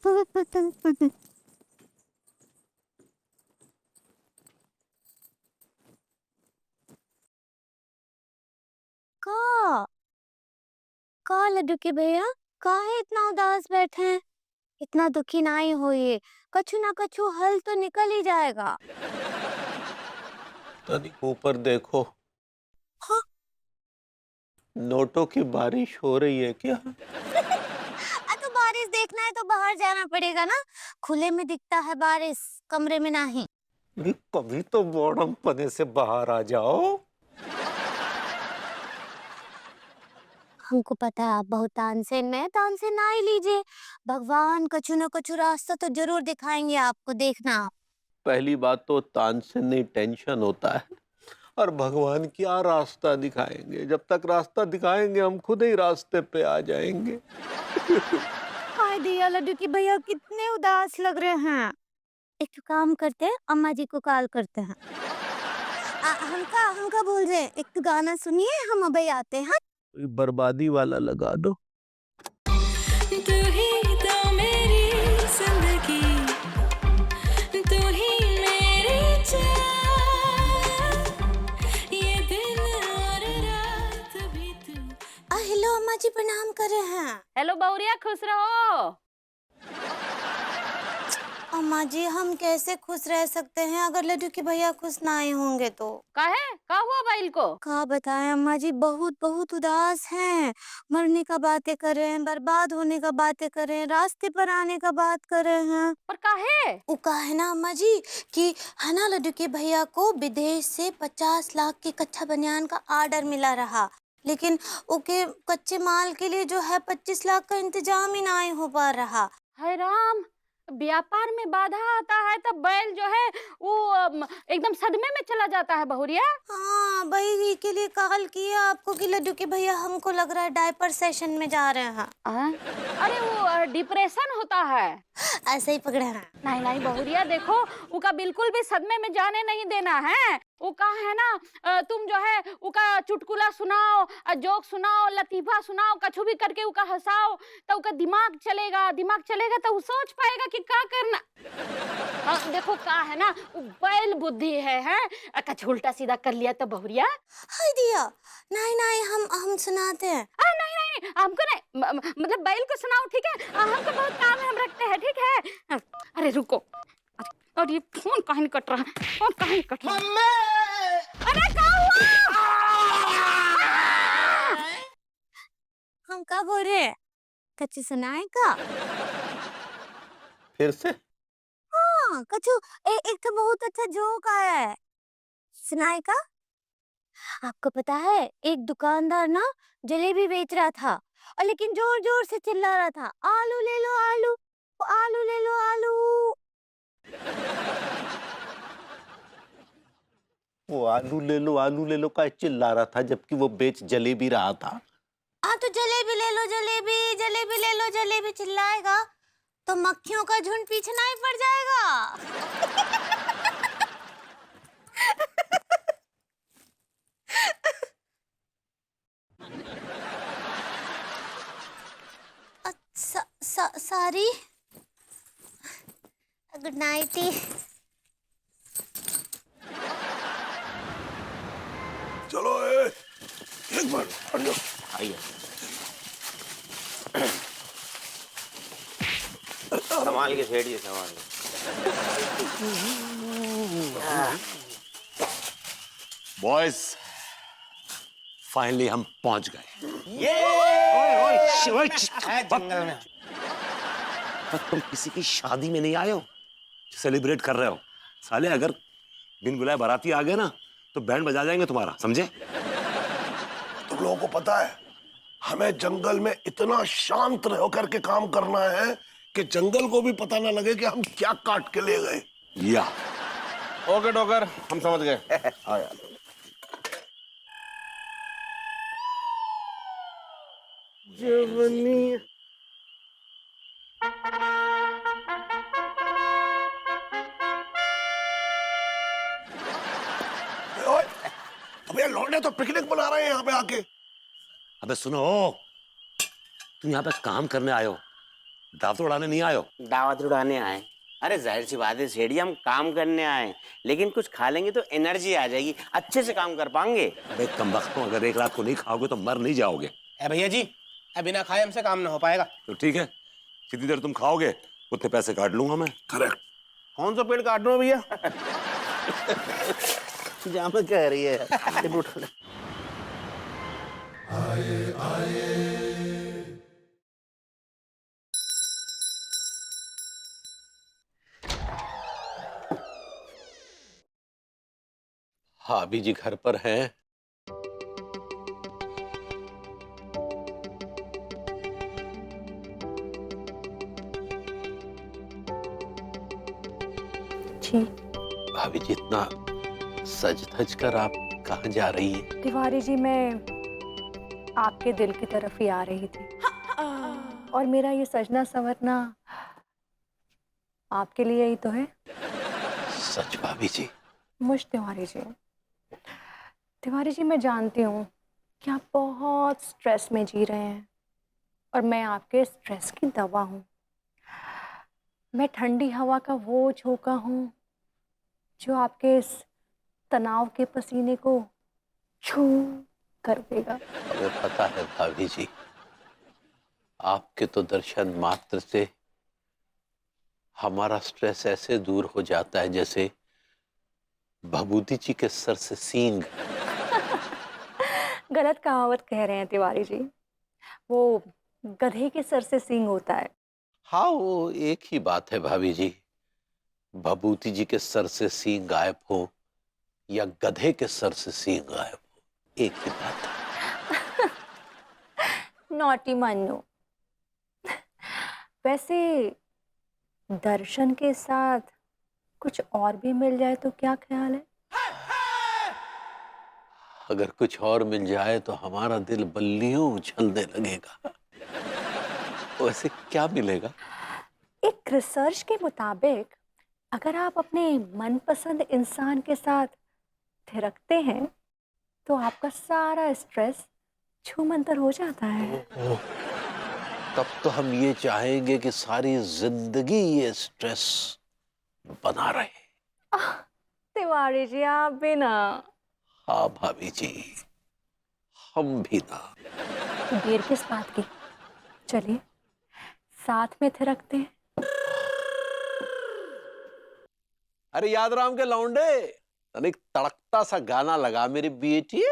का का लड्डू के भैया, काहे इतना उदास बैठे हैं? इतना दुखी ना ही होइए, कछु ना कछु हल तो निकल ही जाएगा। तनिक ऊपर देखो, हाँ? नोटों की बारिश हो रही है क्या? तो बारिश देखना है तो बाहर जाना पड़ेगा ना, खुले में दिखता है बारिश, कमरे में नहीं। कभी तो बॉर्डम पने से बाहर आ जाओ। हमको पता है आप बहुत तानसेन में, तानसेन ना ही लीजिए। भगवान कछु न कछु रास्ता तो जरूर दिखाएंगे आपको, देखना आप। पहली बात तो तानसेन नहीं टेंशन होता है, और भगवान क्या रास्ता दिखाएंगे? जब तक रास्ता दिखाएंगे हम खुद ही रास्ते पे आ जाएंगे। हाय दिया लड्डू की भैया, कितने उदास लग रहे हैं। एक काम करते हैं, अम्मा जी को कॉल करते हैं। हमका हमका बोल रहे हैं, एक तो गाना सुनिए, हम अभी आते हैं। कोई बर्बादी वाला लगा दो। तू ही तो मेरी जिंदगी, तू ही मेरी जान, ये दिन और रात भी तू। हेलो अम्मा जी, प्रणाम कर रहे हैं। हेलो बहुरिया, खुश रहो। अम्मा जी हम कैसे खुश रह सकते हैं अगर लड्डू के भैया खुश ना आए होंगे तो? काहे का हुआ बैल को? क्या बताएं अम्मा जी, बहुत बहुत उदास हैं। मरने का बातें कर रहे हैं, बर्बाद होने का बातें कर रहे हैं, रास्ते पर आने का बात कर रहे हैं। पर काहे? वो कहा है ना अम्मा जी कि है ना, लड्डू के भैया को विदेश से 50 लाख की कच्चा बनियान का ऑर्डर मिला रहा, लेकिन ओके कच्चे माल के लिए जो है 25 लाख का इंतजाम ही ना ही हो पा रहा। हाय राम, व्यापार में बाधा आता है तब बैल जो है वो एकदम सदमे में चला जाता है बहुरिया। हाँ, वही के लिए कॉल किया आपको कि लड्डू के भैया हमको लग रहा है डायपर सेशन में जा रहे हैं। अरे वो डिप्रेशन होता है। ऐसे ही पकड़े हैं। नहीं नहीं बहुरिया, देखो उका बिल्कुल भी सदमे में जाने नहीं देना है। वो कहा है ना, तुम जो है उका चुटकुला सुनाओ, जोक सुनाओ, लतीफा सुनाओ, कछु भी करके उका हंसाओ, तो उका दिमाग चलेगा, दिमाग चलेगा तो वो सोच पाएगा कि क्या करना। देखो का है ना, वो बैल बुद्धि है, कछु उल्टा सीधा कर लिया तो बहुरिया। हाय दिया, नहीं नहीं हम सुनाते हैं। नहीं नहीं हमको नहीं, मतलब बैल को सुनाओ, ठीक है? हमको बहुत काम है, हम रखते हैं, ठीक है? अरे रुको, और ये फोन कहीं कट रहा है, फोन कहीं कट रहा है। अरे क्या हुआ? हम क्या बोल रहे हैं, कच्ची सुनाए का? फिर से? हाँ कच्चू, एक तो बहुत अच्छा जोक आया है, सुनाए का? आपको पता है एक दुकानदार ना जलेबी बेच रहा था, और लेकिन जोर जोर से चिल्ला रहा था, आलू ले लो आलू, आलू ले लो आलू। वो आलू ले लो का चिल्ला रहा था जबकि वो बेच जलेबी रहा था। हाँ तो जलेबी ले लो जलेबी, जलेबी ले लो जलेबी चिल्लाएगा तो मक्खियों का झुंड पीछे नहीं पड़ जाएगा। Sorry, good night. चलो एक बार अंदर आइए। संभाल के सेठ जी, संभाल के। बॉयज, फाइनली हम पहुंच गए। जंगल में तुम किसी की शादी में नहीं आए हो, सेलिब्रेट कर रहे हो। साले अगर बिन बुलाए बाराती आ गए ना तो बैंड बजा जाएंगे तुम्हारा, समझे? तुम लोगों को पता है हमें जंगल में इतना शांत रह करके काम करना है कि जंगल को भी पता ना लगे कि हम क्या काट के ले गए। या ओके डॉक्टर, हम समझ गए। आ यार, जवनी ओए, अबे लौंडे तो पिकनिक बना रहे हैं यहाँ पे आके। अबे सुनो, तुम यहाँ पे काम करने आए हो, दाव तो उड़ाने नहीं आयो? दावत उड़ाने आए। अरे जाहिर सी बात है सेठी, हम काम करने आए, लेकिन कुछ खा लेंगे तो एनर्जी आ जाएगी, अच्छे से काम कर पाएंगे। अबे कमबख्तों, अगर एक रात को नहीं खाओगे तो मर नहीं जाओगे। ए भैया जी, बिना खाए हमसे काम ना हो पाएगा। तो ठीक है, जितनी देर तुम खाओगे उतने पैसे काट लूंगा मैं। करेक्ट। कौन सा पेड़ काट रहा हूँ भैया? जाम कह रही है। भाभी जी घर पर हैं? जी भाभी जी इतना सज धज कर आप कहाँ जा रही हैं? तिवारी जी, मैं आपके दिल की तरफ ही आ रही थी और मेरा ये सजना संवरना आपके लिए ही तो है। सच भाभी जी? मुझ तिवारी जी, तिवारी जी मैं जानती हूँ कि आप बहुत स्ट्रेस में जी रहे हैं और मैं आपके स्ट्रेस की दवा हूँ। मैं ठंडी हवा का वो झोंका हूँ जो आपके इस तनाव के पसीने को छू कर देगा। हमें पता है भाभी जी, आपके तो दर्शन मात्र से हमारा स्ट्रेस ऐसे दूर हो जाता है जैसे भभूति जी के सर से सींग। गलत कहावत कह रहे हैं तिवारी जी, वो गधे के सर से सींग होता है। हाँ, वो एक ही बात है भाभी जी। भभूति जी के सर से सींग गायब हो या गधे के सर से सींग गायब हो, एक ही बात है। नॉटी मन्नू। वैसे दर्शन के साथ कुछ और भी मिल जाए तो क्या ख्याल है? अगर कुछ और मिल जाए तो हमारा दिल बल्लियों उछलने लगेगा। वैसे क्या मिलेगा? एक रिसर्च के मुताबिक अगर आप अपने मनपसंद इंसान के साथ थिरकते हैं तो आपका सारा स्ट्रेस छूमंतर हो जाता है। तब तो हम ये चाहेंगे कि सारी जिंदगी ये स्ट्रेस बना रहे। तिवारी जी आप भी ना। हाँ भाभी जी, हम भी ना। तो देर किस बात की, चलिए साथ में थिरकते हैं। अरे याद राम के लौंडे, तनिक तड़कता सा गाना लगा मेरी बेटी।